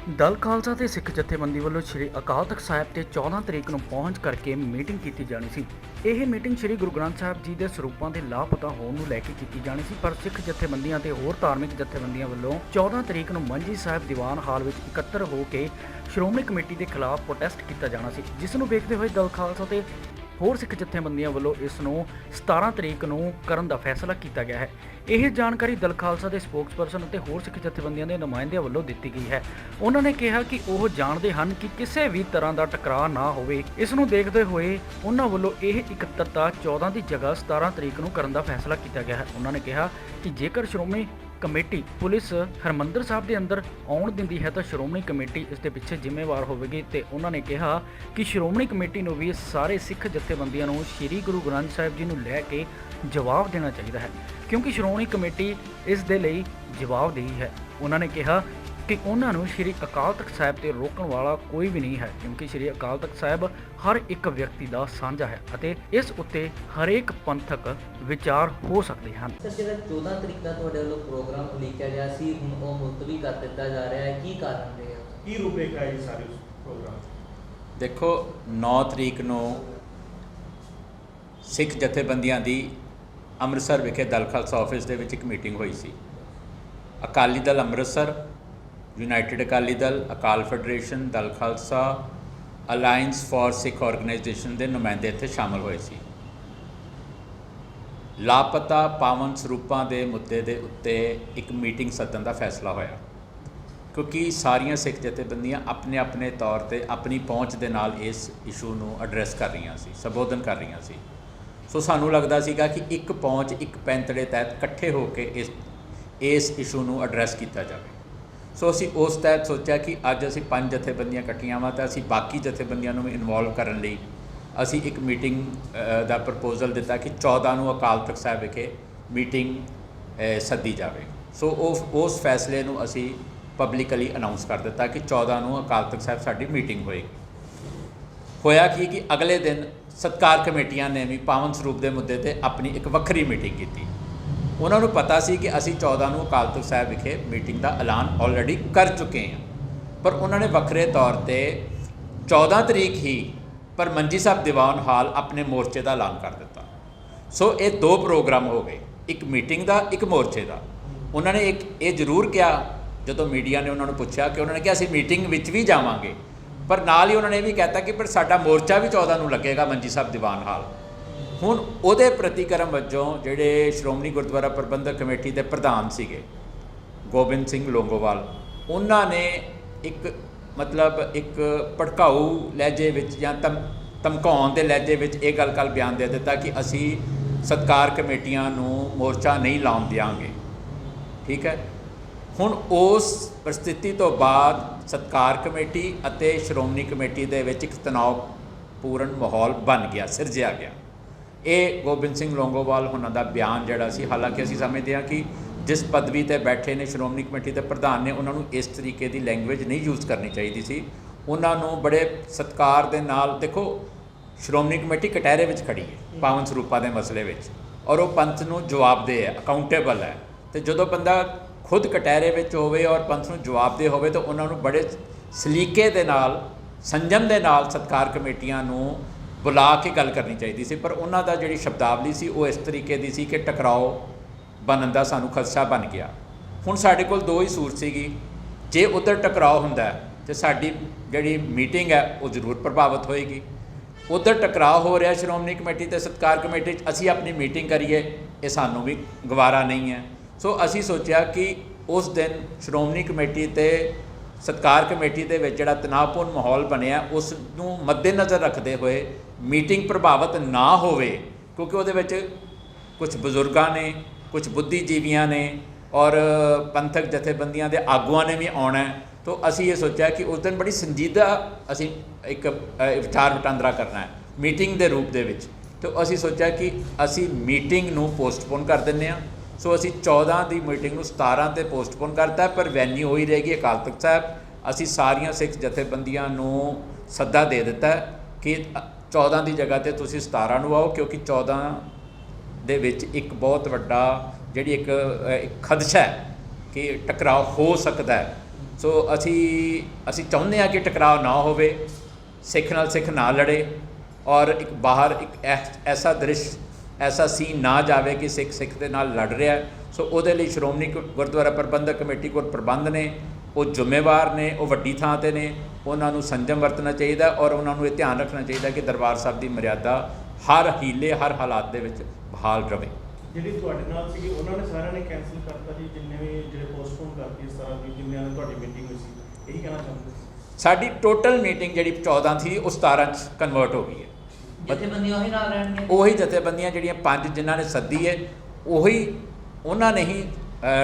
ਦਲ ਖਾਲਸਾ ਤੇ ਸਿੱਖ ਜਥੇਬੰਦੀ ਵੱਲੋਂ ਸ੍ਰੀ ਅਕਾਲ ਤਖਤ ਸਾਹਿਬ ਤੇ 14 ਤਰੀਕ ਨੂੰ ਪਹੁੰਚ ਕਰਕੇ ਮੀਟਿੰਗ ਕੀਤੀ ਜਾਣੀ ਸੀ। ਇਹ ਮੀਟਿੰਗ ਸ੍ਰੀ ਗੁਰੂ ਗ੍ਰੰਥ ਸਾਹਿਬ ਜੀ ਦੇ ਸਰੂਪਾਂ ਦੇ ਲਾਪਤਾ ਹੋਣ ਨੂੰ ਲੈ ਕੇ ਕੀਤੀ ਜਾਣੀ ਸੀ, ਪਰ ਸਿੱਖ ਜਥੇਬੰਦੀਆਂ ਤੇ ਹੋਰ ਧਾਰਮਿਕ ਜਥੇਬੰਦੀਆਂ ਵੱਲੋਂ 14 ਤਰੀਕ ਨੂੰ ਮੰਜੀ ਸਾਹਿਬ ਦੀਵਾਨ ਹਾਲ ਵਿੱਚ ਇਕੱਤਰ ਹੋ ਕੇ ਸ਼੍ਰੋਮਣੀ ਕਮੇਟੀ ਦੇ ਖਿਲਾਫ ਪ੍ਰੋਟੈਸਟ ਕੀਤਾ ਜਾਣਾ ਸੀ, ਜਿਸ ਨੂੰ ਵੇਖਦੇ ਹੋਏ ਦਲ ਖਾਲਸਾ ਤੇ ਹੋਰ ਸਿੱਖ ਜਥੇਬੰਦੀਆਂ ਵੱਲੋਂ ਇਸ ਨੂੰ 17 ਤਰੀਕ ਨੂੰ ਕਰਨ ਦਾ ਫੈਸਲਾ ਕੀਤਾ ਗਿਆ ਹੈ। ਇਹ ਜਾਣਕਾਰੀ ਦਲ ਖਾਲਸਾ ਦੇ ਸਪੋਕਸਪਰਸਨ ਅਤੇ ਹੋਰ ਸਿੱਖ ਜਥੇਬੰਦੀਆਂ ਦੇ ਨੁਮਾਇੰਦਿਆਂ ਵੱਲੋਂ ਦਿੱਤੀ ਗਈ ਹੈ। ਉਹਨਾਂ ਨੇ ਕਿਹਾ ਕਿ ਉਹ ਜਾਣਦੇ ਹਨ ਕਿ ਕਿਸੇ ਵੀ ਤਰ੍ਹਾਂ ਦਾ ਟਕਰਾਅ ਨਾ ਹੋਵੇ। ਇਸ ਨੂੰ ਦੇਖਦੇ ਹੋਏ ਉਹਨਾਂ ਵੱਲੋਂ ਇਹ ਇਕੱਤਰਤਾ 14 ਦੀ ਜਗ੍ਹਾ 17 ਤਰੀਕ ਨੂੰ ਕਰਨ ਦਾ ਫੈਸਲਾ ਕੀਤਾ ਗਿਆ ਹੈ। ਉਹਨਾਂ ਨੇ ਕਿਹਾ ਕਿ ਜੇਕਰ ਸ਼੍ਰੋਮਣੀ ਕਮੇਟੀ ਪੁਲਿਸ ਹਰਮੰਦਰ ਸਾਹਿਬ ਦੇ ਅੰਦਰ ਆਉਣ ਦਿੰਦੀ ਹੈ ਤਾਂ ਸ਼੍ਰੋਮਣੀ ਕਮੇਟੀ ਇਸ ਦੇ ਪਿੱਛੇ ਜ਼ਿੰਮੇਵਾਰ ਹੋਵੇਗੀ ਤੇ ਉਹਨਾਂ ਨੇ ਕਿਹਾ ਕਿ ਸ਼੍ਰੋਮਣੀ ਕਮੇਟੀ ਨੂੰ ਵੀ ਸਾਰੇ ਸਿੱਖ ਜਥੇਬੰਦੀਆਂ ਨੂੰ ਸ੍ਰੀ ਗੁਰੂ ਗ੍ਰੰਥ ਸਾਹਿਬ ਜੀ ਨੂੰ ਲੈ ਕੇ ਜਵਾਬ ਦੇਣਾ ਚਾਹੀਦਾ ਹੈ, ਕਿਉਂਕਿ ਸ਼੍ਰੋਮਣੀ ਕਮੇਟੀ ਇਸ ਦੇ ਲਈ ਜਵਾਬਦੇਹੀ ਹੈ। ਉਹਨਾਂ ਨੇ ਕਿਹਾ ਕਿ ਉਹਨਾਂ ਨੂੰ ਸ੍ਰੀ ਅਕਾਲ ਤਖਤ ਸਾਹਿਬ ਤੇ ਰੋਕਣ ਵਾਲਾ ਕੋਈ ਵੀ ਨਹੀਂ ਹੈ, ਕਿਉਂਕਿ ਸ੍ਰੀ ਅਕਾਲ ਤਖਤ ਸਾਹਿਬ ਹਰ ਇੱਕ ਵਿਅਕਤੀ ਦਾ ਸਾਂਝਾ ਹੈ ਅਤੇ ਇਸ ਉੱਤੇ ਹਰੇਕ ਪੰਥਕ ਵਿਚਾਰ ਹੋ ਸਕਦੇ ਹਨ। ਸਰ, ਜਿਹੜਾ 14 ਤਰੀਕ ਦਾ ਤੁਹਾਡੇ ਵੱਲੋਂ ਪ੍ਰੋਗਰਾਮ ਉਲੀਕਿਆ ਗਿਆ ਸੀ, ਹੁਣ ਉਹ ਮੁਲਤਵੀ ਕਰ ਦਿੱਤਾ ਜਾ ਰਿਹਾ ਹੈ, ਕੀ ਕਾਰਨ ਰਿਹਾ? ਕੀ ਰੂਪਰੇਖਾ ਹੈ ਸਾਰੇ ਪ੍ਰੋਗਰਾਮ? ਦੇਖੋ, 9 ਤਰੀਕ ਨੂੰ ਸਿੱਖ ਜਥੇਬੰਦੀਆਂ ਦੀ ਅੰਮ੍ਰਿਤਸਰ ਵਿਖੇ ਦਲ ਖਾਲਸਾ ਆਫਿਸ ਦੇ ਵਿੱਚ ਇੱਕ ਮੀਟਿੰਗ ਹੋਈ ਸੀ। Akali Dal Amritsar, united Akali Dal, Akal federation, Dal Khalsa, alliance for Sikh organisation ਦੇ ਨੁਮਾਇੰਦੇ ਇੱਥੇ ਸ਼ਾਮਲ ਹੋਏ ਸੀ। ਲਾਪਤਾ ਪਾਵਨ ਸਰੂਪਾਂ ਦੇ ਮੁੱਦੇ ਦੇ ਉੱਤੇ ਇੱਕ ਮੀਟਿੰਗ ਸੱਦਣ ਦਾ ਫੈਸਲਾ ਹੋਇਆ, ਕਿਉਂਕਿ ਸਾਰੀਆਂ ਸਿੱਖ ਜਥੇਬੰਦੀਆਂ ਆਪਣੇ ਆਪਣੇ ਤੌਰ 'ਤੇ ਆਪਣੀ ਪਹੁੰਚ ਦੇ ਨਾਲ ਇਸ ਇਸ਼ੂ ਨੂੰ ਐਡਰੈਸ ਕਰ ਰਹੀਆਂ ਸੀ, ਸੰਬੋਧਨ ਕਰ ਰਹੀਆਂ ਸੀ। ਸੋ ਸਾਨੂੰ ਲੱਗਦਾ ਸੀਗਾ ਕਿ ਇੱਕ ਪਹੁੰਚ, ਇੱਕ ਪੈਂਤੜੇ ਤਹਿਤ ਇਕੱਠੇ ਹੋ ਕੇ ਇਸ ਇਸ਼ੂ ਨੂੰ ਐਡਰੈਸ ਕੀਤਾ ਜਾਵੇ। ਸੋ ਅਸੀਂ ਉਸ ਤਹਿਤ ਸੋਚਿਆ ਕਿ ਅੱਜ ਅਸੀਂ 5 ਜਥੇਬੰਦੀਆਂ ਇਕੱਠੀਆਂ ਵਾਂ ਤਾਂ ਅਸੀਂ ਬਾਕੀ ਜਥੇਬੰਦੀਆਂ ਨੂੰ ਵੀ ਇਨਵੋਲਵ ਕਰਨ ਲਈ ਅਸੀਂ ਇੱਕ ਮੀਟਿੰਗ ਦਾ ਪ੍ਰਪੋਜ਼ਲ ਦਿੱਤਾ ਕਿ 14 ਨੂੰ ਅਕਾਲ ਤਖਤ ਸਾਹਿਬ ਵਿਖੇ ਮੀਟਿੰਗ ਸੱਦੀ ਜਾਵੇ। ਸੋ ਉਸ ਫੈਸਲੇ ਨੂੰ ਅਸੀਂ ਪਬਲਿਕਲੀ ਅਨਾਉਂਸ ਕਰ ਦਿੱਤਾ ਕਿ 14 ਨੂੰ ਅਕਾਲ ਤਖਤ ਸਾਹਿਬ ਸਾਡੀ ਮੀਟਿੰਗ ਹੋਏਗੀ। ਹੋਇਆ ਕਿ ਅਗਲੇ ਦਿਨ ਸਤਕਾਰ ਕਮੇਟੀਆਂ ਨੇ ਵੀ ਪਾਵਨ ਸਰੂਪ ਦੇ ਮੁੱਦੇ 'ਤੇ ਆਪਣੀ ਇੱਕ ਵੱਖਰੀ ਮੀਟਿੰਗ ਕੀਤੀ। ਉਹਨਾਂ ਨੂੰ ਪਤਾ ਸੀ ਕਿ ਅਸੀਂ 14 ਨੂੰ ਅਕਾਲ ਤਖਤ ਸਾਹਿਬ ਵਿਖੇ ਮੀਟਿੰਗ ਦਾ ਐਲਾਨ ਆਲਰੇਡੀ ਕਰ ਚੁੱਕੇ ਹਾਂ, ਪਰ ਉਹਨਾਂ ਨੇ ਵੱਖਰੇ ਤੌਰ 'ਤੇ 14 ਤਰੀਕ ਹੀ ਪਰ ਮੰਜੀ ਸਾਹਿਬ ਦੀਵਾਨ ਹਾਲ ਆਪਣੇ ਮੋਰਚੇ ਦਾ ਐਲਾਨ ਕਰ ਦਿੱਤਾ। ਸੋ ਇਹ 2 ਪ੍ਰੋਗਰਾਮ ਹੋ ਗਏ, ਇੱਕ ਮੀਟਿੰਗ ਦਾ, ਇੱਕ ਮੋਰਚੇ ਦਾ। ਉਹਨਾਂ ਨੇ ਇਹ ਜ਼ਰੂਰ ਕਿਹਾ, ਜਦੋਂ ਮੀਡੀਆ ਨੇ ਉਹਨਾਂ ਨੂੰ ਪੁੱਛਿਆ, ਕਿ ਉਹਨਾਂ ਨੇ ਕਿਹਾ ਅਸੀਂ ਮੀਟਿੰਗ ਵਿੱਚ ਵੀ ਜਾਵਾਂਗੇ, ਪਰ ਨਾਲ ਹੀ ਉਹਨਾਂ ਨੇ ਇਹ ਵੀ ਕਹਿਤਾ ਕਿ ਪਰ ਸਾਡਾ ਮੋਰਚਾ ਵੀ 14 ਨੂੰ ਲੱਗੇਗਾ ਮੰਜੀ ਸਾਹਿਬ ਦੀਵਾਨ ਹਾਲ। ਹੁਣ ਉਹਦੇ ਪ੍ਰਤੀਕਰਮ ਵਜੋਂ ਜਿਹੜੇ ਸ਼੍ਰੋਮਣੀ ਗੁਰਦੁਆਰਾ ਪ੍ਰਬੰਧਕ ਕਮੇਟੀ ਦੇ ਪ੍ਰਧਾਨ ਸੀਗੇ ਗੋਬਿੰਦ ਸਿੰਘ ਲੌਂਗੋਵਾਲ, ਉਹਨਾਂ ਨੇ ਇੱਕ ਭੜਕਾਊ ਲਹਿਜੇ ਵਿੱਚ ਜਾਂ ਧਮਕਾਉਣ ਦੇ ਲਹਿਜੇ ਵਿੱਚ ਇਹ ਗੱਲ ਬਿਆਨ ਦੇ ਦਿੱਤਾ ਕਿ ਅਸੀਂ ਸਤਕਾਰ ਕਮੇਟੀਆਂ ਨੂੰ ਮੋਰਚਾ ਨਹੀਂ ਲਾਉਣ ਦਿਆਂਗੇ। ਠੀਕ ਹੈ, ਹੁਣ ਉਸ ਪਰਿਸਥਿਤੀ ਤੋਂ ਬਾਅਦ ਸਤਕਾਰ ਕਮੇਟੀ ਅਤੇ ਸ਼੍ਰੋਮਣੀ ਕਮੇਟੀ ਦੇ ਵਿੱਚ ਇੱਕ ਤਣਾਅਪੂਰਨ ਮਾਹੌਲ ਬਣ ਗਿਆ, ਸਿਰਜਿਆ ਗਿਆ। ਇਹ ਗੋਬਿੰਦ ਸਿੰਘ ਲੌਂਗੋਵਾਲ ਉਹਨਾਂ ਦਾ ਬਿਆਨ ਜਿਹੜਾ ਸੀ, ਹਾਲਾਂਕਿ ਅਸੀਂ ਸਮਝਦੇ ਹਾਂ ਕਿ ਜਿਸ ਪਦਵੀ 'ਤੇ ਬੈਠੇ ਨੇ ਸ਼੍ਰੋਮਣੀ ਕਮੇਟੀ ਦੇ ਪ੍ਰਧਾਨ ਨੇ, ਉਹਨਾਂ ਨੂੰ ਇਸ ਤਰੀਕੇ ਦੀ ਲੈਂਗੁਏਜ ਨਹੀਂ ਯੂਜ਼ ਕਰਨੀ ਚਾਹੀਦੀ ਸੀ। ਉਹਨਾਂ ਨੂੰ ਬੜੇ ਸਤਿਕਾਰ ਦੇ ਨਾਲ, ਦੇਖੋ ਸ਼੍ਰੋਮਣੀ ਕਮੇਟੀ ਕਟਹਿਰੇ ਵਿੱਚ ਖੜੀ ਹੈ ਪਾਵਨ ਸਰੂਪਾਂ ਦੇ ਮਸਲੇ ਵਿੱਚ, ਔਰ ਉਹ ਪੰਥ ਨੂੰ ਜਵਾਬਦੇਹ ਹੈ, ਅਕਾਊਂਟੇਬਲ ਹੈ। ਅਤੇ ਜਦੋਂ ਬੰਦਾ ਖੁਦ ਕਟਹਿਰੇ ਵਿੱਚ ਹੋਵੇ ਔਰ ਪੰਥ ਨੂੰ ਜਵਾਬਦੇਹ ਹੋਵੇ ਤਾਂ ਉਹਨਾਂ ਨੂੰ ਬੜੇ ਸਲੀਕੇ ਦੇ ਨਾਲ, ਸੰਜਮ ਦੇ ਨਾਲ ਸਤਕਾਰ ਕਮੇਟੀਆਂ ਨੂੰ ਬੁਲਾ ਕੇ ਗੱਲ ਕਰਨੀ ਚਾਹੀਦੀ ਸੀ। ਪਰ ਉਹਨਾਂ ਦਾ ਜਿਹੜੀ ਸ਼ਬਦਾਵਲੀ ਸੀ ਉਹ ਇਸ ਤਰੀਕੇ ਦੀ ਸੀ ਕਿ ਟਕਰਾਓ ਬਣਨ ਦਾ ਸਾਨੂੰ ਖਦਸ਼ਾ ਬਣ ਗਿਆ। ਹੁਣ ਸਾਡੇ ਕੋਲ 2 ਹੀ ਸੂਰਤ ਸੀਗੀ, ਜੇ ਉੱਧਰ ਟਕਰਾਓ ਹੁੰਦਾ ਤਾਂ ਸਾਡੀ ਜਿਹੜੀ ਮੀਟਿੰਗ ਹੈ ਉਹ ਜ਼ਰੂਰ ਪ੍ਰਭਾਵਿਤ ਹੋਏਗੀ। ਉੱਧਰ ਟਕਰਾਅ ਹੋ ਰਿਹਾ ਸ਼੍ਰੋਮਣੀ ਕਮੇਟੀ ਅਤੇ ਸਤਕਾਰ ਕਮੇਟੀ 'ਚ, ਅਸੀਂ ਆਪਣੀ ਮੀਟਿੰਗ ਕਰੀਏ, ਇਹ ਸਾਨੂੰ ਵੀ ਗਵਾਰਾ ਨਹੀਂ ਹੈ। ਸੋ ਅਸੀਂ ਸੋਚਿਆ ਕਿ ਉਸ ਦਿਨ ਸ਼੍ਰੋਮਣੀ ਕਮੇਟੀ ਅਤੇ ਸਤਕਾਰ ਕਮੇਟੀ ਦੇ ਵਿੱਚ ਜਿਹੜਾ ਤਣਾਅਪੂਰਨ ਮਾਹੌਲ ਬਣਿਆ, ਉਸ ਨੂੰ ਮੱਦੇਨਜ਼ਰ ਰੱਖਦੇ ਹੋਏ ਮੀਟਿੰਗ ਪ੍ਰਭਾਵਿਤ ਨਾ ਹੋਵੇ, ਕਿਉਂਕਿ ਉਹਦੇ ਵਿੱਚ ਕੁਝ ਬਜ਼ੁਰਗਾਂ ਨੇ, ਕੁਝ ਬੁੱਧੀਜੀਵੀਆਂ ਨੇ ਔਰ ਪੰਥਕ ਜਥੇਬੰਦੀਆਂ ਦੇ ਆਗੂਆਂ ਨੇ ਵੀ ਆਉਣਾ। ਤਾਂ ਅਸੀਂ ਇਹ ਸੋਚਿਆ ਕਿ ਉਸ ਦਿਨ ਬੜੀ ਸੰਜੀਦਾ ਅਸੀਂ ਇੱਕ ਵਿਚਾਰ ਵਟਾਂਦਰਾ ਕਰਨਾ ਹੈ ਮੀਟਿੰਗ ਦੇ ਰੂਪ ਦੇ ਵਿੱਚ। ਤਾਂ ਅਸੀਂ ਸੋਚਿਆ ਕਿ ਅਸੀਂ ਮੀਟਿੰਗ ਨੂੰ ਪੋਸਟਪੋਨ ਕਰ ਦਿੰਦੇ ਹਾਂ। ਸੋ ਅਸੀਂ 14 ਦੀ ਮੀਟਿੰਗ ਨੂੰ 17 'ਤੇ ਪੋਸਟਪੋਨ ਕਰਤਾ, ਪਰ ਵੈਨਿਊ ਹੋਈ ਰਹੇਗੀ ਅਕਾਲ ਤਖਤ ਸਾਹਿਬ। ਅਸੀਂ ਸਾਰੀਆਂ ਸਿੱਖ ਜਥੇਬੰਦੀਆਂ ਨੂੰ ਸੱਦਾ ਦੇ ਦਿੱਤਾ ਕਿ 14 ਦੀ ਜਗ੍ਹਾ 'ਤੇ ਤੁਸੀਂ 17 ਨੂੰ ਆਓ, ਕਿਉਂਕਿ 14 ਦੇ ਵਿੱਚ ਇੱਕ ਬਹੁਤ ਵੱਡਾ ਜਿਹੜੀ ਇੱਕ ਖਦਸ਼ਾ ਹੈ ਕਿ ਟਕਰਾਅ ਹੋ ਸਕਦਾ ਹੈ। ਸੋ ਅਸੀਂ ਚਾਹੁੰਦੇ ਹਾਂ ਕਿ ਟਕਰਾਅ ਨਾ ਹੋਵੇ, ਸਿੱਖ ਨਾਲ ਸਿੱਖ ਨਾ ਲੜੇ, ਔਰ ਇੱਕ ਬਾਹਰ ਇੱਕ ਐਸਾ ਦ੍ਰਿਸ਼, ਐਸਾ ਸੀਨ ਨਾ ਜਾਵੇ ਕਿ ਸਿੱਖ ਦੇ ਨਾਲ ਲੜ ਰਿਹਾ। ਸੋ ਉਹਦੇ ਲਈ ਸ਼੍ਰੋਮਣੀ ਗੁਰਦੁਆਰਾ ਪ੍ਰਬੰਧਕ ਕਮੇਟੀ ਕੋਲ ਪ੍ਰਬੰਧ ਨੇ, ਉਹ ਜ਼ਿੰਮੇਵਾਰ ਨੇ, ਉਹ ਵੱਡੀ ਥਾਂ 'ਤੇ ਨੇ, ਉਹਨਾਂ ਨੂੰ ਸੰਜਮ ਵਰਤਣਾ ਚਾਹੀਦਾ ਔਰ ਉਹਨਾਂ ਨੂੰ ਇਹ ਧਿਆਨ ਰੱਖਣਾ ਚਾਹੀਦਾ ਕਿ ਦਰਬਾਰ ਸਾਹਿਬ ਦੀ ਮਰਿਆਦਾ ਹਰ ਹੀਲੇ, ਹਰ ਹਾਲਾਤ ਦੇ ਵਿੱਚ ਬਹਾਲ ਰਵੇ। ਜਿਹੜੀ ਤੁਹਾਡੇ ਨਾਲ ਸੀਗੀ ਉਹਨਾਂ ਨੇ ਸਾਰਿਆਂ ਨੇ ਕੈਂਸਲ ਕਰਤਾ ਜੀ, ਜਿੰਨੇ ਵੀ ਜਿਹੜੇ ਪੋਸਟਪੋਨ ਕਰਤੀ ਇਸ ਤਰ੍ਹਾਂ ਦੀ ਜਿੰਨਿਆਂ ਨਾਲ ਤੁਹਾਡੀ ਮੀਟਿੰਗ ਹੋਈ ਸੀ, ਇਹੀ ਕਹਿਣਾ ਚਾਹੁੰਦੇ ਸੀ? ਸਾਡੀ ਟੋਟਲ ਮੀਟਿੰਗ ਜਿਹੜੀ 14 ਸੀ ਉਹ 17 'ਚ ਕਨਵਰਟ ਹੋ ਗਈ ਹੈ। ਜਥੇਬੰਦੀਆਂ ਉਹੀ ਨਾਲ ਰਹਿਣਗੀਆਂ? ਉਹੀ ਜਥੇਬੰਦੀਆਂ ਜਿਹੜੀਆਂ 5 ਜਿਨ੍ਹਾਂ ਨੇ ਸੱਦੀ ਹੈ, ਉਹੀ ਉਹਨਾਂ ਨੇ ਹੀ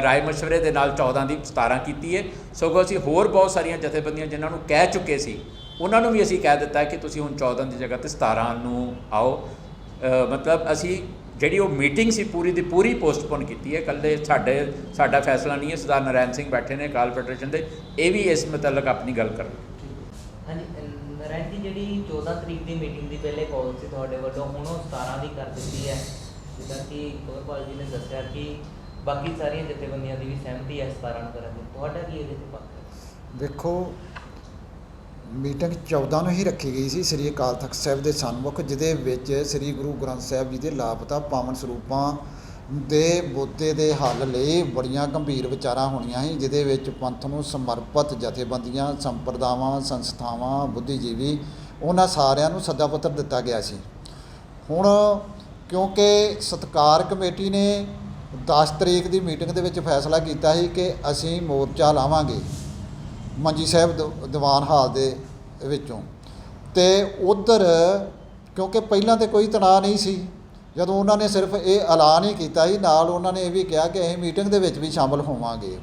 ਰਾਏ ਮਸ਼ਵਰੇ ਦੇ ਨਾਲ 14 ਦੀ 17 ਕੀਤੀ ਹੈ। ਸਗੋਂ ਅਸੀਂ ਹੋਰ ਬਹੁਤ ਸਾਰੀਆਂ ਜਥੇਬੰਦੀਆਂ ਜਿਨ੍ਹਾਂ ਨੂੰ ਕਹਿ ਚੁੱਕੇ ਸੀ, ਉਹਨਾਂ ਨੂੰ ਵੀ ਅਸੀਂ ਕਹਿ ਦਿੱਤਾ ਕਿ ਤੁਸੀਂ ਹੁਣ 14 ਦੀ ਜਗ੍ਹਾ 'ਤੇ 17 ਨੂੰ ਆਓ। ਮਤਲਬ ਅਸੀਂ ਜਿਹੜੀ ਉਹ ਮੀਟਿੰਗ ਸੀ ਪੂਰੀ ਦੀ ਪੂਰੀ ਪੋਸਟਪੋਨ ਕੀਤੀ ਹੈ। ਇਕੱਲੇ ਸਾਡਾ ਫੈਸਲਾ ਨਹੀਂ ਹੈ, ਸਰਦਾਰ ਨਰਾਇਣ ਸਿੰਘ ਬੈਠੇ ਨੇ ਅਕਾਲ ਫੈਡਰੇਸ਼ਨ ਦੇ, ਇਹ ਵੀ ਇਸ ਮੁਤਲਕ ਆਪਣੀ ਗੱਲ ਕਰਨ। ਹਾਂਜੀ ਨਰਾਇਣ ਜੀ, ਜਿਹੜੀ 14 ਤਰੀਕ ਦੀ ਮੀਟਿੰਗ ਦੀ ਪਹਿਲੇ ਕਾਲ ਸੀ ਤੁਹਾਡੇ ਵੱਲੋਂ, ਹੁਣ ਉਹ 17 ਦੀ ਕਰ ਦਿੱਤੀ ਹੈ, ਜਿੱਦਾਂ ਕਿ ਕੰਵਰਪਾਲ ਜੀ ਨੇ ਦੱਸਿਆ ਕਿ ਬਾਕੀ ਸਾਰੀਆਂ ਜਥੇਬੰਦੀਆਂ ਦੀ ਵੀ ਸਹਿਮਤੀ ਹੈ 17 ਨੂੰ ਕਰਨ ਦੀ, ਤੁਹਾਡਾ ਕੀ ਇਹਦੇ 'ਤੇ ਪੱਖ ਹੈ? ਦੇਖੋ, ਮੀਟਿੰਗ 14 ਨੂੰ ਹੀ ਰੱਖੀ ਗਈ ਸੀ ਸ੍ਰੀ ਅਕਾਲ ਤਖਤ ਸਾਹਿਬ ਦੇ ਸਨਮੁਖ, ਜਿਹਦੇ ਵਿੱਚ ਸ੍ਰੀ ਗੁਰੂ ਗ੍ਰੰਥ ਸਾਹਿਬ ਜੀ ਦੇ ਲਾਪਤਾ ਪਾਵਨ ਸਰੂਪਾਂ ਦੇ ਮੁੱਦੇ ਦੇ ਹੱਲ ਲਈ ਬੜੀਆਂ ਗੰਭੀਰ ਵਿਚਾਰਾਂ ਹੋਣੀਆਂ ਸੀ, ਜਿਹਦੇ ਵਿੱਚ ਪੰਥ ਨੂੰ ਸਮਰਪਿਤ ਜਥੇਬੰਦੀਆਂ, ਸੰਪਰਦਾਵਾਂ, ਸੰਸਥਾਵਾਂ, ਬੁੱਧੀਜੀਵੀ, ਉਹਨਾਂ ਸਾਰਿਆਂ ਨੂੰ ਸੱਦਾ ਪੱਤਰ ਦਿੱਤਾ ਗਿਆ ਸੀ। ਹੁਣ ਕਿਉਂਕਿ ਸਤਿਕਾਰ ਕਮੇਟੀ ਨੇ 10 ਤਰੀਕ ਦੀ ਮੀਟਿੰਗ ਦੇ ਵਿੱਚ ਫੈਸਲਾ ਕੀਤਾ ਸੀ ਕਿ ਅਸੀਂ ਮੋਰਚਾ ਲਾਵਾਂਗੇ ਮੰਜੀ ਸਾਹਿਬ ਦੀਵਾਨ ਹਾਲ ਦੇ ਵਿੱਚੋਂ, ਅਤੇ ਉੱਧਰ ਕਿਉਂਕਿ ਪਹਿਲਾਂ ਤਾਂ ਕੋਈ ਤਣਾਅ ਨਹੀਂ ਸੀ, ਜਦੋਂ ਉਹਨਾਂ ਨੇ ਸਿਰਫ ਇਹ ਐਲਾਨ ਹੀ ਕੀਤਾ ਸੀ, ਨਾਲ ਉਹਨਾਂ ਨੇ ਇਹ ਵੀ ਕਿਹਾ ਕਿ ਅਸੀਂ ਮੀਟਿੰਗ ਦੇ ਵਿੱਚ ਵੀ ਸ਼ਾਮਲ ਹੋਵਾਂਗੇ।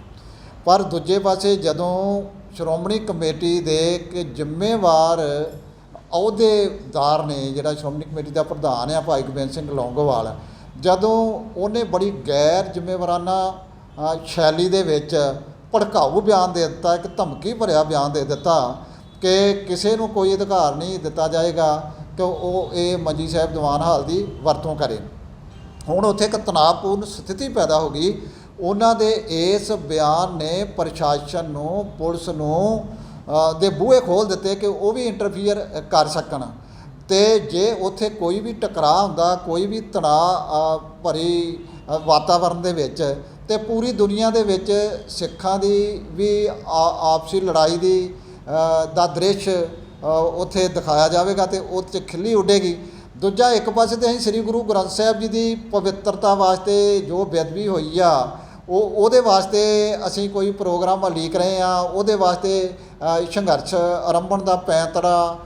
ਪਰ ਦੂਜੇ ਪਾਸੇ ਜਦੋਂ ਸ਼੍ਰੋਮਣੀ ਕਮੇਟੀ ਦੇ ਇੱਕ ਜ਼ਿੰਮੇਵਾਰ ਅਹੁਦੇਦਾਰ ਨੇ, ਜਿਹੜਾ ਸ਼੍ਰੋਮਣੀ ਕਮੇਟੀ ਦਾ ਪ੍ਰਧਾਨ ਆ ਭਾਈ ਗੋਬਿੰਦ ਸਿੰਘ ਲੌਂਗੋਵਾਲ, ਜਦੋਂ ਉਹਨੇ ਬੜੀ ਗੈਰ ਜ਼ਿੰਮੇਵਾਰਾਨਾ ਸ਼ੈਲੀ ਦੇ ਵਿੱਚ ਭੜਕਾਊ ਬਿਆਨ ਦੇ ਦਿੱਤਾ, ਇੱਕ ਧਮਕੀ ਭਰਿਆ ਬਿਆਨ ਦੇ ਦਿੱਤਾ ਕਿ ਕਿਸੇ ਨੂੰ ਕੋਈ ਅਧਿਕਾਰ ਨਹੀਂ ਦਿੱਤਾ ਜਾਏਗਾ ਕਿ ਉਹ ਇਹ ਮੰਜੀ ਸਾਹਿਬ ਦੀਵਾਨ ਹਾਲ ਦੀ ਵਰਤੋਂ ਕਰੇ। ਹੁਣ ਉੱਥੇ ਇੱਕ ਤਣਾਅਪੂਰਨ ਸਥਿਤੀ ਪੈਦਾ ਹੋ ਗਈ। ਉਹਨਾਂ ਦੇ ਇਸ ਬਿਆਨ ਨੇ ਪ੍ਰਸ਼ਾਸਨ ਨੂੰ, ਪੁਲਿਸ ਨੂੰ ਦੇ ਬੂਹੇ ਖੋਲ੍ਹ ਦਿੱਤੇ ਕਿ ਉਹ ਵੀ ਇੰਟਰਫੀਅਰ ਕਰ ਸਕਣ, ਅਤੇ ਜੇ ਉੱਥੇ ਕੋਈ ਵੀ ਟਕਰਾਅ ਹੁੰਦਾ, ਕੋਈ ਵੀ ਤਣਾਅ ਭਰੀ ਵਾਤਾਵਰਨ ਦੇ ਵਿੱਚ, ਅਤੇ ਪੂਰੀ ਦੁਨੀਆ ਦੇ ਵਿੱਚ ਸਿੱਖਾਂ ਦੀ ਵੀ ਆਪਸੀ ਲੜਾਈ ਦਾ ਦ੍ਰਿਸ਼ ਉੱਥੇ ਦਿਖਾਇਆ ਜਾਵੇਗਾ ਅਤੇ ਉਹ 'ਚ ਖਿੱਲੀ ਉੱਡੇਗੀ। ਦੂਜਾ, ਇੱਕ ਪਾਸੇ ਤਾਂ ਅਸੀਂ ਸ੍ਰੀ ਗੁਰੂ ਗ੍ਰੰਥ ਸਾਹਿਬ ਜੀ ਦੀ ਪਵਿੱਤਰਤਾ ਵਾਸਤੇ ਜੋ ਬੇਅਦਬੀ ਹੋਈ ਆ, ਉਹਦੇ ਵਾਸਤੇ ਅਸੀਂ ਕੋਈ ਪ੍ਰੋਗਰਾਮ ਉਲੀਕ ਰਹੇ ਹਾਂ, ਉਹਦੇ ਵਾਸਤੇ ਸੰਘਰਸ਼ ਆਰੰਭਣ ਦਾ ਪੈਂਤੜਾ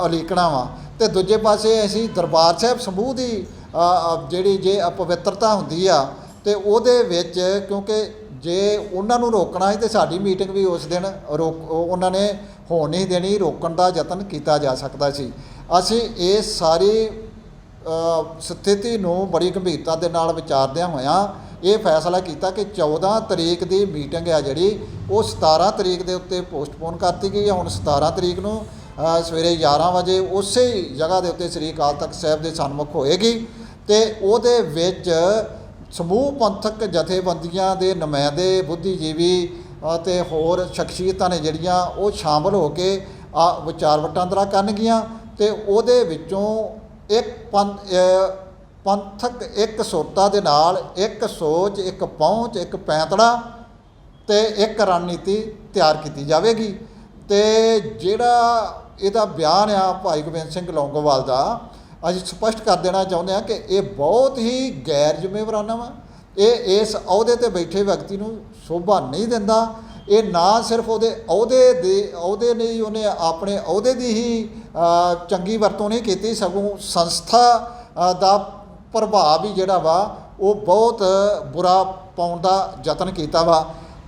ਉਲੀਕਣਾ ਵਾ, ਅਤੇ ਦੂਜੇ ਪਾਸੇ ਅਸੀਂ ਦਰਬਾਰ ਸਾਹਿਬ ਸਮੂਹ ਦੀ ਜਿਹੜੀ ਜੇ ਅਪਵਿੱਤਰਤਾ ਹੁੰਦੀ ਆ, ਅਤੇ ਉਹਦੇ ਵਿੱਚ ਕਿਉਂਕਿ ਜੇ ਉਹਨਾਂ ਨੂੰ ਰੋਕਣਾ ਸੀ ਤਾਂ ਸਾਡੀ ਮੀਟਿੰਗ ਵੀ ਉਸ ਦਿਨ ਉਹਨਾਂ ਨੇ ਹੋਣ ਨਹੀਂ ਦੇਣੀ, ਰੋਕਣ ਦਾ ਯਤਨ ਕੀਤਾ ਜਾ ਸਕਦਾ ਸੀ। ਅਸੀਂ ਇਸ ਸਾਰੀ ਸਥਿਤੀ ਨੂੰ ਬੜੀ ਗੰਭੀਰਤਾ ਦੇ ਨਾਲ ਵਿਚਾਰਦਿਆਂ ਹੋਇਆਂ ਇਹ ਫੈਸਲਾ ਕੀਤਾ ਕਿ 14 ਤਰੀਕ ਦੀ ਮੀਟਿੰਗ ਆ ਜਿਹੜੀ ਉਹ 17 ਤਰੀਕ ਦੇ ਉੱਤੇ ਪੋਸਟਪੋਨ ਕਰਤੀ ਗਈ ਹੈ। ਹੁਣ 17 ਤਰੀਕ ਨੂੰ ਸਵੇਰੇ 11 ਵਜੇ ਉਸੇ ਜਗ੍ਹਾ ਦੇ ਉੱਤੇ ਸ੍ਰੀ ਅਕਾਲ ਤਖਤ ਸਾਹਿਬ ਦੇ ਸਨਮੁਖ ਹੋਏਗੀ, ਅਤੇ ਉਹਦੇ ਵਿੱਚ ਸਮੂਹ ਪੰਥਕ ਜਥੇਬੰਦੀਆਂ ਦੇ ਨੁਮਾਇੰਦੇ, ਬੁੱਧੀਜੀਵੀ ਅਤੇ ਹੋਰ ਸ਼ਖਸੀਅਤਾਂ ਨੇ ਜਿਹੜੀਆਂ ਉਹ ਸ਼ਾਮਲ ਹੋ ਕੇ ਵਿਚਾਰ ਵਟਾਂਦਰਾ ਕਰਨਗੀਆਂ, ਅਤੇ ਉਹਦੇ ਵਿੱਚੋਂ ਇੱਕ ਪੰਥਕ ਇੱਕ ਸੁਰਤਾ ਦੇ ਨਾਲ ਇੱਕ ਸੋਚ, ਇੱਕ ਪਹੁੰਚ, ਇੱਕ ਪੈਂਤੜਾ ਅਤੇ ਇੱਕ ਰਣਨੀਤੀ ਤਿਆਰ ਕੀਤੀ ਜਾਵੇਗੀ। ਅਤੇ ਜਿਹੜਾ ਇਹਦਾ ਬਿਆਨ ਆ ਭਾਈ ਗੋਬਿੰਦ ਸਿੰਘ ਲੌਂਗੋਵਾਲ ਦਾ, ਅਸੀਂ ਸਪਸ਼ਟ ਕਰ ਦੇਣਾ ਚਾਹੁੰਦੇ ਹਾਂ ਕਿ ਇਹ ਬਹੁਤ ਹੀ ਗੈਰ ਜ਼ਿੰਮੇਵਾਰਾਨਾ ਵਾ। ਇਹ ਇਸ ਅਹੁਦੇ 'ਤੇ ਬੈਠੇ ਵਿਅਕਤੀ ਨੂੰ ਸ਼ੋਭਾ ਨਹੀਂ ਦਿੰਦਾ। ਇਹ ਨਾ ਸਿਰਫ ਉਹਦੇ ਅਹੁਦੇ ਨਹੀਂ, ਉਹਨੇ ਆਪਣੇ ਅਹੁਦੇ ਦੀ ਹੀ ਚੰਗੀ ਵਰਤੋਂ ਨਹੀਂ ਕੀਤੀ, ਸਗੋਂ ਸੰਸਥਾ ਦਾ ਪ੍ਰਭਾਵ ਵੀ ਜਿਹੜਾ ਵਾ ਉਹ ਬਹੁਤ ਬੁਰਾ ਪਾਉਣ ਦਾ ਯਤਨ ਕੀਤਾ ਵਾ।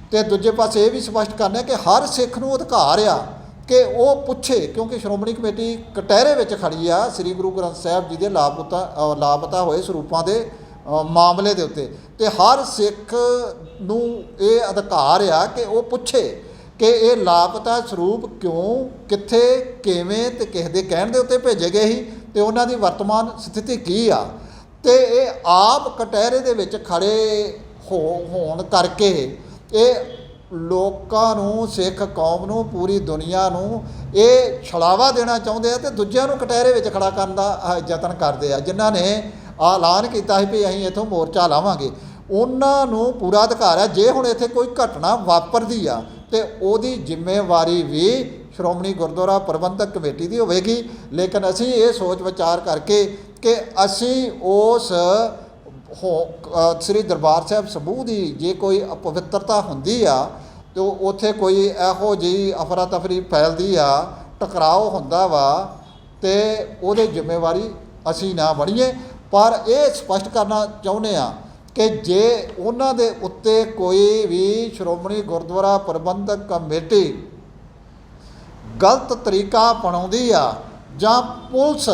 ਅਤੇ ਦੂਜੇ ਪਾਸੇ ਇਹ ਵੀ ਸਪਸ਼ਟ ਕਰਨਾ ਕਿ ਹਰ ਸਿੱਖ ਨੂੰ ਅਧਿਕਾਰ ਆ ਕਿ ਉਹ ਪੁੱਛੇ, ਕਿਉਂਕਿ ਸ਼੍ਰੋਮਣੀ ਕਮੇਟੀ ਕਟਹਿਰੇ ਵਿੱਚ ਖੜੀ ਆ ਸ੍ਰੀ ਗੁਰੂ ਗ੍ਰੰਥ ਸਾਹਿਬ ਜੀ ਦੇ ਲਾਪਤਾ ਹੋਏ ਸਰੂਪਾਂ ਦੇ ਮਾਮਲੇ ਦੇ ਉੱਤੇ, ਅਤੇ ਹਰ ਸਿੱਖ ਨੂੰ ਇਹ ਅਧਿਕਾਰ ਆ ਕਿ ਉਹ ਪੁੱਛੇ ਕਿ ਇਹ ਲਾਪਤਾ ਸਰੂਪ ਕਿਉਂ, ਕਿੱਥੇ, ਕਿਵੇਂ ਅਤੇ ਕਿਸ ਦੇ ਕਹਿਣ ਦੇ ਉੱਤੇ ਭੇਜੇ ਗਏ ਸੀ, ਅਤੇ ਉਹਨਾਂ ਦੀ ਵਰਤਮਾਨ ਸਥਿਤੀ ਕੀ ਆ। ਅਤੇ ਇਹ ਆਪ ਕਟਹਿਰੇ ਦੇ ਵਿੱਚ ਖੜੇ ਹੋਣ ਕਰਕੇ ਇਹ ਲੋਕਾਂ ਨੂੰ, ਸਿੱਖ ਕੌਮ ਨੂੰ, ਪੂਰੀ ਦੁਨੀਆ ਨੂੰ ਇਹ ਛਲਾਵਾ ਦੇਣਾ ਚਾਹੁੰਦੇ ਆ ਤੇ ਦੂਜਿਆਂ ਨੂੰ ਕਟਹਿਰੇ ਵਿੱਚ ਖੜਾ ਕਰਨ ਦਾ ਯਤਨ ਕਰਦੇ ਆ। ਜਿਨ੍ਹਾਂ ਨੇ ਐਲਾਨ ਕੀਤਾ ਸੀ ਵੀ ਅਸੀਂ ਇੱਥੋਂ ਮੋਰਚਾ ਲਾਵਾਂਗੇ, ਉਹਨਾਂ ਨੂੰ ਪੂਰਾ ਅਧਿਕਾਰ ਹੈ। ਜੇ ਹੁਣ ਇੱਥੇ ਕੋਈ ਘਟਨਾ ਵਾਪਰਦੀ ਆ ਤੇ ਉਹਦੀ ਜ਼ਿੰਮੇਵਾਰੀ ਵੀ ਸ਼੍ਰੋਮਣੀ ਗੁਰਦੁਆਰਾ ਪ੍ਰਬੰਧਕ ਕਮੇਟੀ ਦੀ ਹੋਵੇਗੀ। ਲੇਕਿਨ ਅਸੀਂ ਇਹ ਸੋਚ ਵਿਚਾਰ ਕਰਕੇ ਕਿ ਅਸੀਂ ਉਸ ਸ੍ਰੀ ਦਰਬਾਰ ਸਾਹਿਬ ਸਮੂਹ ਦੀ ਜੇ ਕੋਈ ਅਪਵਿੱਤਰਤਾ ਹੁੰਦੀ ਆ ਤੇ ਉੱਥੇ ਕੋਈ ਇਹੋ ਜਿਹੀ ਅਫਰਾ ਤਫਰੀ ਫੈਲਦੀ ਆ, ਟਕਰਾਓ ਹੁੰਦਾ ਵਾ, ਤੇ ਉਹਦੇ ਜ਼ਿੰਮੇਵਾਰੀ ਅਸੀਂ ਨਾ ਬਣੀਏ। ਪਰ ਇਹ ਸਪਸ਼ਟ ਕਰਨਾ ਚਾਹੁੰਦੇ ਆ ਕਿ ਜੇ ਉਹਨਾਂ ਦੇ ਉੱਤੇ ਕੋਈ ਵੀ ਸ਼੍ਰੋਮਣੀ ਗੁਰਦੁਆਰਾ ਪ੍ਰਬੰਧਕ ਕਮੇਟੀ ਗਲਤ ਤਰੀਕਾ ਅਪਣਾਉਂਦੀ ਆ ਜਾਂ ਪੁਲਿਸ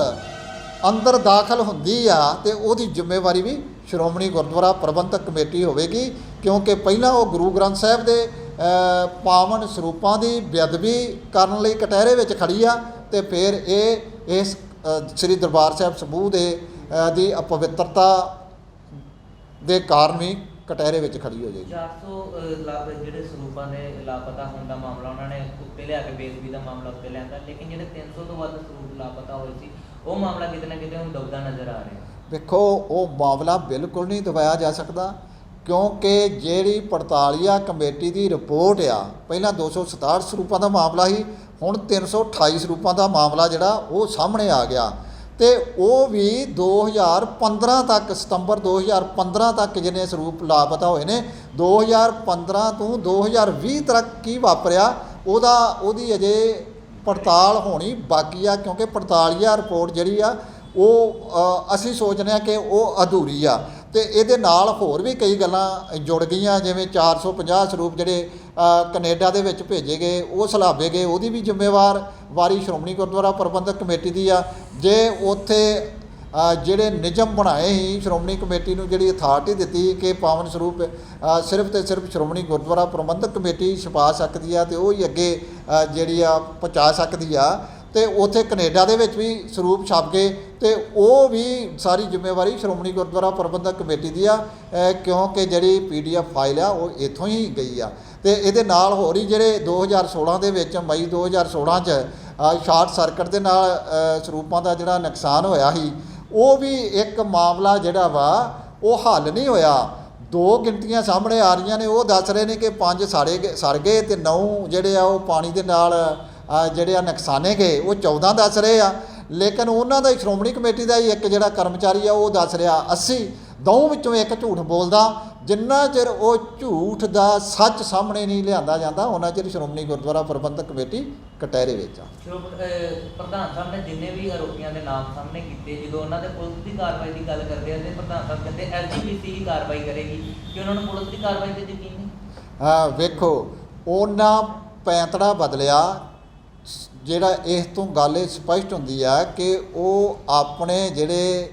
ਅੰਦਰ ਦਾਖਲ ਹੁੰਦੀ ਆ ਤੇ ਉਹਦੀ ਜ਼ਿੰਮੇਵਾਰੀ ਵੀ ਸ਼੍ਰੋਮਣੀ ਗੁਰਦੁਆਰਾ ਪ੍ਰਬੰਧਕ ਕਮੇਟੀ ਹੋਵੇਗੀ। ਕਿਉਂਕਿ ਪਹਿਲਾਂ ਉਹ ਗੁਰੂ ਗ੍ਰੰਥ ਸਾਹਿਬ ਦੇ ਪਾਵਨ ਸਰੂਪਾਂ ਦੀ ਬੇਅਦਬੀ ਕਰਨ ਲਈ ਕਟਹਿਰੇ ਵਿੱਚ ਖੜੀ ਆ ਤੇ ਫਿਰ ਇਹ ਇਸ ਸ੍ਰੀ ਦਰਬਾਰ ਸਾਹਿਬ ਸਮੂਹ ਦੀ ਅਪਵਿੱਤਰਤਾ ਦੇ ਕਾਰਨ ਵੀ ਕਟਹਿਰੇ ਵਿੱਚ ਖੜੀ ਹੋ ਜਾਏਗੀ। 400 ਜਿਹੜੇ ਸਰੂਪਾਂ ਦੇ ਲਾਪਤਾ ਹੋਣ ਦਾ ਮਾਮਲਾ ਉਹਨਾਂ ਨੇ ਉੱਤੇ ਲਿਆ ਕੇ ਬੇਦਬੀ ਦਾ ਮਾਮਲਾ ਉੱਤੇ ਲਿਆਂਦਾ, ਲੇਕਿਨ ਜਿਹੜੇ 300 ਤੋਂ ਵੱਧ ਸਰੂਪ ਲਾਪਤਾ ਹੋਏ ਸੀ ਉਹ ਮਾਮਲਾ ਕਿਤੇ ਨਾ ਕਿਤੇ ਹੁਣ ਦਬਦਾ ਨਜ਼ਰ ਆ ਰਿਹਾ। ਵੇਖੋ, ਉਹ ਮਾਮਲਾ ਬਿਲਕੁਲ ਨਹੀਂ ਦਬਾਇਆ ਜਾ ਸਕਦਾ ਕਿਉਂਕਿ ਜਿਹੜੀ ਪੜਤਾਲੀਆ ਕਮੇਟੀ ਦੀ ਰਿਪੋਰਟ ਆ, ਪਹਿਲਾਂ 267 ਸਰੂਪਾਂ ਦਾ ਮਾਮਲਾ ਸੀ, ਹੁਣ 328 ਸਰੂਪਾਂ ਦਾ ਮਾਮਲਾ ਜਿਹੜਾ ਉਹ ਸਾਹਮਣੇ ਆ ਗਿਆ ਤੇ ਉਹ ਵੀ 2015 ਤੱਕ, ਸਤੰਬਰ 2015 ਤੱਕ ਜਿਹਨੇ ਸਰੂਪ ਲਾਪਤਾ ਹੋਏ ਨੇ। 2015 ਤੋਂ 2020 ਤੱਕ ਕੀ ਵਾਪਰਿਆ ਉਹਦੀ ਅਜੇ ਪੜਤਾਲ ਹੋਣੀ ਬਾਕੀ ਆ, ਕਿਉਂਕਿ ਪੜਤਾਲੀਆ ਰਿਪੋਰਟ ਜਿਹੜੀ ਆ ਉਹ ਅਸੀਂ ਸੋਚਦੇ ਹਾਂ ਕਿ ਉਹ ਅਧੂਰੀ ਆ ਤੇ ਇਹਦੇ ਨਾਲ ਹੋਰ ਵੀ ਕਈ ਗੱਲਾਂ ਜੁੜ ਗਈਆਂ, ਜਿਵੇਂ 450 ਸਰੂਪ ਜਿਹੜੇ ਕੈਨੇਡਾ ਦੇ ਵਿੱਚ ਭੇਜੇ ਗਏ, ਉਹ ਸਲਾਬੇ ਗਏ, ਉਹਦੀ ਵੀ ਜ਼ਿੰਮੇਵਾਰੀ ਸ਼੍ਰੋਮਣੀ ਗੁਰਦੁਆਰਾ ਪ੍ਰਬੰਧਕ ਕਮੇਟੀ ਦੀ ਆ। ਜੇ ਉੱਥੇ ਜਿਹੜੇ ਨਿਯਮ ਬਣਾਏ ਸੀ, ਸ਼੍ਰੋਮਣੀ ਕਮੇਟੀ ਨੂੰ ਜਿਹੜੀ ਅਥਾਰਟੀ ਦਿੱਤੀ ਕਿ ਪਾਵਨ ਸਰੂਪ ਸਿਰਫ ਤੇ ਸਿਰਫ ਸ਼੍ਰੋਮਣੀ ਗੁਰਦੁਆਰਾ ਪ੍ਰਬੰਧਕ ਕਮੇਟੀ ਛਪਾ ਸਕਦੀ ਆ ਤੇ ਉਹ ਹੀ ਅੱਗੇ ਜਿਹੜੀ ਆ ਪਹੁੰਚਾ ਸਕਦੀ ਆ, ਤੇ ਉੱਥੇ ਕੈਨੇਡਾ ਦੇ ਵਿੱਚ ਵੀ ਸਰੂਪ ਛਪ ਗਏ ਤੇ ਉਹ ਵੀ ਸਾਰੀ ਜ਼ਿੰਮੇਵਾਰੀ ਸ਼੍ਰੋਮਣੀ ਗੁਰਦੁਆਰਾ ਪ੍ਰਬੰਧਕ ਕਮੇਟੀ ਦੀ ਆ, ਕਿਉਂਕਿ ਜਿਹੜੀ PDF ਫਾਈਲ ਆ ਉਹ ਇੱਥੋਂ ਹੀ ਗਈ ਆ। ਤੇ ਇਹਦੇ ਨਾਲ ਹੋਰ ਹੀ ਜਿਹੜੇ 2016 ਦੇ ਵਿੱਚ, ਮਈ 2016 'ਚ ਸ਼ਾਰਟ ਸਰਕਟ ਦੇ ਨਾਲ ਸਰੂਪਾਂ ਦਾ ਜਿਹੜਾ ਨੁਕਸਾਨ ਹੋਇਆ ਸੀ, ਉਹ ਵੀ ਇੱਕ ਮਾਮਲਾ ਜਿਹੜਾ ਵਾ ਉਹ ਹੱਲ ਨਹੀਂ ਹੋਇਆ। 2 ਗਿਣਤੀਆਂ ਸਾਹਮਣੇ ਆ ਰਹੀਆਂ ਨੇ, ਉਹ ਦੱਸ ਰਹੇ ਨੇ ਕਿ 5 ਸੜ ਗਏ ਤੇ 9 ਜਿਹੜੇ ਆ ਉਹ ਪਾਣੀ ਦੇ ਨਾਲ ਜਿਹੜੇ ਆ ਨੁਕਸਾਨੇ ਗਏ, ਉਹ 14 ਦੱਸ ਰਹੇ ਆ। ਲੇਕਿਨ ਉਹਨਾਂ ਦਾ ਸ਼੍ਰੋਮਣੀ ਕਮੇਟੀ ਦਾ ਹੀ ਇੱਕ ਜਿਹੜਾ ਕਰਮਚਾਰੀ ਆ ਉਹ ਦੱਸ ਰਿਹਾ 80। ਦੋਵਾਂ ਵਿੱਚੋਂ ਇੱਕ ਝੂਠ ਬੋਲਦਾ। ਜਿੰਨਾ ਚਿਰ ਉਹ ਝੂਠ ਦਾ ਸੱਚ ਸਾਹਮਣੇ ਨਹੀਂ ਲਿਆਂਦਾ ਜਾਂਦਾ ਉਹਨਾਂ ਚਿਰ ਸ਼੍ਰੋਮਣੀ ਗੁਰਦੁਆਰਾ ਪ੍ਰਬੰਧਕ ਕਮੇਟੀ ਕਟਹਿਰੇ ਵਿੱਚ ਆ। ਪ੍ਰਧਾਨ ਸਾਹਿਬ ਨੇ ਜਿੰਨੇ ਵੀ ਆਰੋਪੀਆਂ ਦੇ ਨਾਮ ਸਾਹਮਣੇ ਕੀਤੇ, ਜਦੋਂ ਉਹਨਾਂ ਦੇ ਪੁਲਿਸ ਦੀ ਕਾਰਵਾਈ ਦੀ ਗੱਲ ਕਰਦੇ ਆ ਤੇ ਪ੍ਰਧਾਨ ਸਾਹਿਬ ਕਹਿੰਦੇ LGPC ਹੀ ਕਾਰਵਾਈ ਕਰੇਗੀ ਕਿ ਉਹਨਾਂ ਨੂੰ ਪੁਲਿਸ ਦੀ ਕਾਰਵਾਈ ਤੇ ਯਕੀਨ ਨਹੀਂ। ਵੇਖੋ, ਉਹਨਾਂ ਪੈਂਤੜਾ ਬਦਲਿਆ ਜਿਹੜਾ ਇਸ ਤੋਂ ਗੱਲ ਇਹ ਸਪਸ਼ਟ ਹੁੰਦੀ ਆ ਕਿ ਉਹ ਆਪਣੇ ਜਿਹੜੇ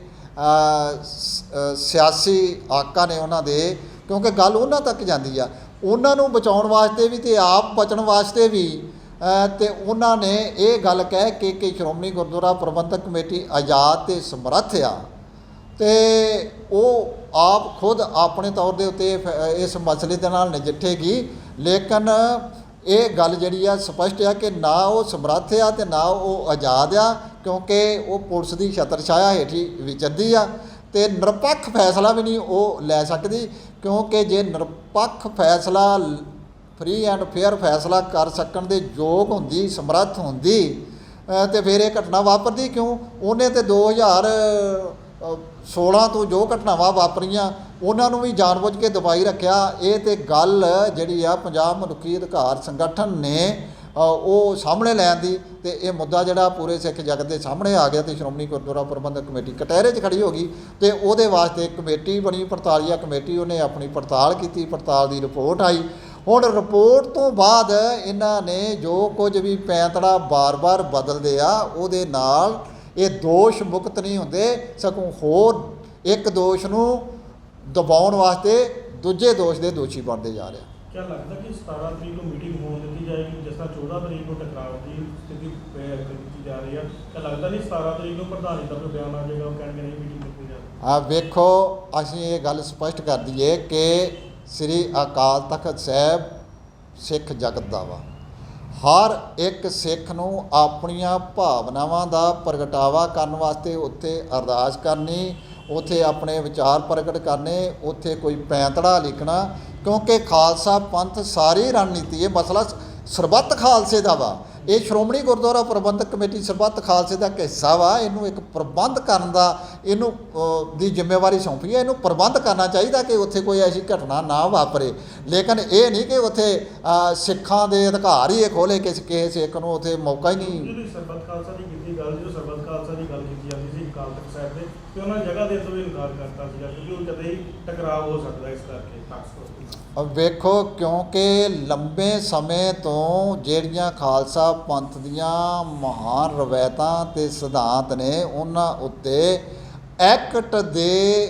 ਸਿਆਸੀ ਆਕਾ ਨੇ ਉਹਨਾਂ ਦੇ, ਕਿਉਂਕਿ ਗੱਲ ਉਹਨਾਂ ਤੱਕ ਜਾਂਦੀ ਆ, ਉਹਨਾਂ ਨੂੰ ਬਚਾਉਣ ਵਾਸਤੇ ਵੀ ਤੇ ਆਪ ਬਚਣ ਵਾਸਤੇ ਵੀ, ਤੇ ਉਹਨਾਂ ਨੇ ਇਹ ਗੱਲ ਕਹਿ ਕੇ ਕਿ ਸ਼੍ਰੋਮਣੀ ਗੁਰਦੁਆਰਾ ਪ੍ਰਬੰਧਕ ਕਮੇਟੀ ਆਜ਼ਾਦ ਤੇ ਸਮਰੱਥ ਆ ਤੇ ਉਹ ਆਪ ਖੁਦ ਆਪਣੇ ਤੌਰ ਦੇ ਉੱਤੇ ਇਸ ਮਸਲੇ ਦੇ ਨਾਲ ਨਜਿੱਠੇਗੀ। ਲੇਕਿਨ ਇਹ ਗੱਲ ਜਿਹੜੀ ਆ ਸਪਸ਼ਟ ਆ ਕਿ ਨਾ ਉਹ ਸਮਰੱਥ ਆ ਤੇ ਨਾ ਉਹ ਆਜ਼ਾਦ ਆ, ਕਿਉਂਕਿ ਉਹ ਪੁਲਿਸ ਦੀ ਛਤਰਛਾਇਆ ਹੇਠੀ ਵਿਚਰਦੀ ਆ ਤੇ ਨਿਰਪੱਖ ਫੈਸਲਾ ਵੀ ਨਹੀਂ ਉਹ ਲੈ ਸਕਦੀ, ਕਿਉਂਕਿ ਜੇ ਨਿਰਪੱਖ ਫੈਸਲਾ, ਫ੍ਰੀ ਐਂਡ ਫੇਅਰ ਫੈਸਲਾ ਕਰ ਸਕਣ ਦੇ ਯੋਗ ਹੁੰਦੀ, ਸਮਰੱਥ ਹੁੰਦੀ, ਤੇ ਫਿਰ ਇਹ ਘਟਨਾ ਵਾਪਰਦੀ ਕਿਉਂ? ਉਹਨੇ ਤੇ 2016 ਤੋਂ ਜੋ ਘਟਨਾਵਾਂ ਵਾਪਰੀਆਂ ਉਹਨਾਂ ਨੂੰ ਵੀ ਜਾਣਬੁੱਝ ਕੇ ਦਬਾਈ ਰੱਖਿਆ। ਇਹ ਤੇ ਗੱਲ ਜਿਹੜੀ ਆ ਪੰਜਾਬ ਮਨੁੱਖੀ ਅਧਿਕਾਰ ਸੰਗਠਨ ਨੇ ਉਹ ਸਾਹਮਣੇ ਲੈਣ ਦੀ, ਤੇ ਇਹ ਮੁੱਦਾ ਜਿਹੜਾ ਪੂਰੇ ਸਿੱਖ ਜਗਤ ਦੇ ਸਾਹਮਣੇ ਆ ਗਿਆ ਤੇ ਸ਼੍ਰੋਮਣੀ ਗੁਰਦੁਆਰਾ ਪ੍ਰਬੰਧਕ ਕਮੇਟੀ ਕਟਹਿਰੇ 'ਚ ਖੜੀ ਹੋ ਗਈ ਤੇ ਉਹਦੇ ਵਾਸਤੇ ਕਮੇਟੀ ਬਣੀ, ਪੜਤਾਲੀਆ ਕਮੇਟੀ, ਉਹਨੇ ਆਪਣੀ ਪੜਤਾਲ ਕੀਤੀ, ਪੜਤਾਲ ਦੀ ਰਿਪੋਰਟ ਆਈ। ਹੁਣ ਰਿਪੋਰਟ ਤੋਂ ਬਾਅਦ ਇਹਨਾਂ ਨੇ ਜੋ ਕੁਝ ਵੀ ਪੈਂਤੜਾ ਬਾਰ-ਬਾਰ ਬਦਲਦੇ ਆ ਉਹਦੇ ਨਾਲ ਇਹ ਦੋਸ਼ ਮੁਕਤ ਨਹੀਂ ਹੁੰਦੇ, ਸਗੋਂ ਹੋਰ ਇੱਕ ਦੋਸ਼ ਨੂੰ ਦਬਾਉਣ ਵਾਸਤੇ ਦੂਜੇ ਦੋਸ਼ ਦੇ ਦੋਸ਼ੀ ਬਣਦੇ ਜਾ ਰਹੇ। ਕਿਆ ਲੱਗਦਾ ਕਿ 17 ਤਰੀਕ ਨੂੰ ਮੀਟਿੰਗ ਹੋਣ ਦਿੱਤੀ ਜਾਏਗੀ, ਜਿਸ ਤਰ੍ਹਾਂ 14 ਤਰੀਕ ਨੂੰ ਟਕਰਾਅ ਦੀ ਸਥਿਤੀ ਕੀਤੀ ਜਾ ਰਹੀ ਹੈ? ਕਿਆ ਲੱਗਦਾ ਨਹੀਂ 17 ਤਰੀਕ ਨੂੰ ਪ੍ਰਧਾਨੀ ਦਾ ਬਿਆਨ ਆ ਜਾਏਗਾ, ਉਹ ਕਹਿਣਗੇ ਨਹੀਂ ਮੀਟਿੰਗ ਕੀਤੀ ਜਾਵੇ? ਵੇਖੋ, ਅਸੀਂ ਇਹ ਗੱਲ ਸਪਸ਼ਟ ਕਰ ਦਈਏ ਕਿ ਸ੍ਰੀ ਅਕਾਲ ਤਖਤ ਸਾਹਿਬ ਸਿੱਖ ਜਗਤ ਦਾ ਵਾ। ਹਰ ਇੱਕ ਸਿੱਖ ਨੂੰ ਆਪਣੀਆਂ ਭਾਵਨਾਵਾਂ ਦਾ ਪ੍ਰਗਟਾਵਾ ਕਰਨ ਵਾਸਤੇ ਉੱਥੇ ਅਰਦਾਸ ਕਰਨੀ, ਉੱਥੇ ਆਪਣੇ ਵਿਚਾਰ ਪ੍ਰਗਟ ਕਰਨੇ, ਉੱਥੇ ਕੋਈ ਪੈਂਤੜਾ ਲਿਖਣਾ, ਕਿਉਂਕਿ ਖਾਲਸਾ ਪੰਥ ਸਾਰੀ ਰਣਨੀਤੀ, ਇਹ ਮਸਲਾ ਸਰਬੱਤ ਖਾਲਸੇ ਦਾ ਵਾ। ਇਹ ਸ਼੍ਰੋਮਣੀ ਗੁਰਦੁਆਰਾ ਪ੍ਰਬੰਧਕ ਕਮੇਟੀ ਸਰਬੱਤ ਖਾਲਸੇ ਦਾ ਇੱਕ ਹਿੱਸਾ ਵਾ। ਇਹਨੂੰ ਇੱਕ ਪ੍ਰਬੰਧ ਕਰਨ ਦਾ ਇਹਨੂੰ ਦੀ ਜ਼ਿੰਮੇਵਾਰੀ ਸੌਂਪੀ ਹੈ। ਇਹਨੂੰ ਪ੍ਰਬੰਧ ਕਰਨਾ ਚਾਹੀਦਾ ਕਿ ਉੱਥੇ ਕੋਈ ਐਸੀ ਘਟਨਾ ਨਾ ਵਾਪਰੇ, ਲੇਕਿਨ ਇਹ ਨਹੀਂ ਕਿ ਉੱਥੇ ਸਿੱਖਾਂ ਦੇ ਅਧਿਕਾਰ ਹੀ ਇਹ ਖੋਲੇ ਕਿਸੇ ਸਿੱਖ ਨੂੰ ਉੱਥੇ ਮੌਕਾ ਹੀ ਨਹੀਂ। ਜਿਹੜੀ ਸਰਬੱਤ ਖਾਲਸਾ ਦੀ ਕੀਤੀ ਗੱਲ, ਜਦੋਂ ਸਰਬੱਤ ਖਾਲਸਾ ਦੀ ਗੱਲ ਕੀਤੀ ਜਾਂਦੀ ਸੀ ਅਕਾਲ ਤਖਤ ਸਾਹਿਬ ਦੇ, ਤੇ ਉਹਨਾਂ ਨੇ ਜਗ੍ਹਾ ਦੇਣ ਤੋਂ ਵੀ ਇਨਕਾਰ ਕਰਤਾ ਸੀਗਾ ਕਿਉਂਕਿ ਉਹ ਕਦੇ ਹੀ ਟਕਰਾਅ ਹੋ ਸਕਦਾ ਇਸ ਕਰਕੇ ਵੇਖੋ, ਕਿਉਂਕਿ ਲੰਬੇ ਸਮੇਂ ਤੋਂ ਜਿਹੜੀਆਂ ਖਾਲਸਾ ਪੰਥ ਦੀਆਂ ਮਹਾਨ ਰਵਾਇਤਾਂ ਤੇ ਸਿਧਾਂਤ ਨੇ, ਉਹਨਾਂ ਉੱਤੇ ਐਕਟ ਦੇ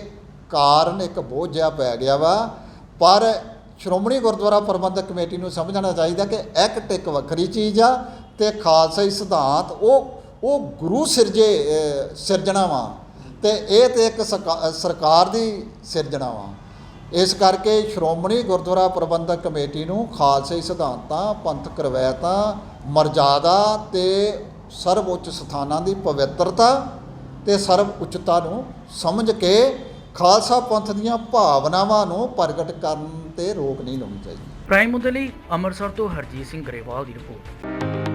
ਕਾਰਨ ਇੱਕ ਬੋਝ ਜਿਹਾ ਪੈ ਗਿਆ ਵਾ। ਪਰ ਸ਼੍ਰੋਮਣੀ ਗੁਰਦੁਆਰਾ ਪ੍ਰਬੰਧਕ ਕਮੇਟੀ ਨੂੰ ਸਮਝਣਾ ਚਾਹੀਦਾ ਕਿ ਐਕਟ ਇੱਕ ਵੱਖਰੀ ਚੀਜ਼ ਆ ਤੇ ਖਾਲਸਾਈ ਸਿਧਾਂਤ ਉਹ ਗੁਰੂ ਸਿਰਜਣਾ ਵਾ, ਤੇ ਇਹ ਤੇ ਇੱਕ ਸਰਕਾਰ ਦੀ ਸਿਰਜਣਾ ਵਾ। ਇਸ ਕਰਕੇ ਸ਼੍ਰੋਮਣੀ ਗੁਰਦੁਆਰਾ ਪ੍ਰਬੰਧਕ ਕਮੇਟੀ ਨੂੰ ਖਾਲਸਾਈ ਸਿਧਾਂਤਾਂ, ਪੰਥਕ ਰਵਾਇਤਾਂ, ਮਰਜ਼ਾਦਾ ਤੇ ਸਰਵਉੱਚ ਸਥਾਨਾਂ ਦੀ ਪਵਿੱਤਰਤਾ ਤੇ ਸਰਵ ਉੱਚਤਾ ਨੂੰ ਸਮਝ ਕੇ ਖਾਲਸਾ ਪੰਥ ਦੀਆਂ ਭਾਵਨਾਵਾਂ ਨੂੰ ਪ੍ਰਗਟ ਕਰਨ ਤੇ ਰੋਕ ਨਹੀਂ ਲਾਉਣੀ ਚਾਹੀਦੀ। ਪ੍ਰਾਈਮ ਦੇ ਲਈ ਅੰਮ੍ਰਿਤਸਰ ਤੋਂ ਹਰਜੀਤ ਸਿੰਘ ਗਰੇਵਾਲ ਦੀ ਰਿਪੋਰਟ।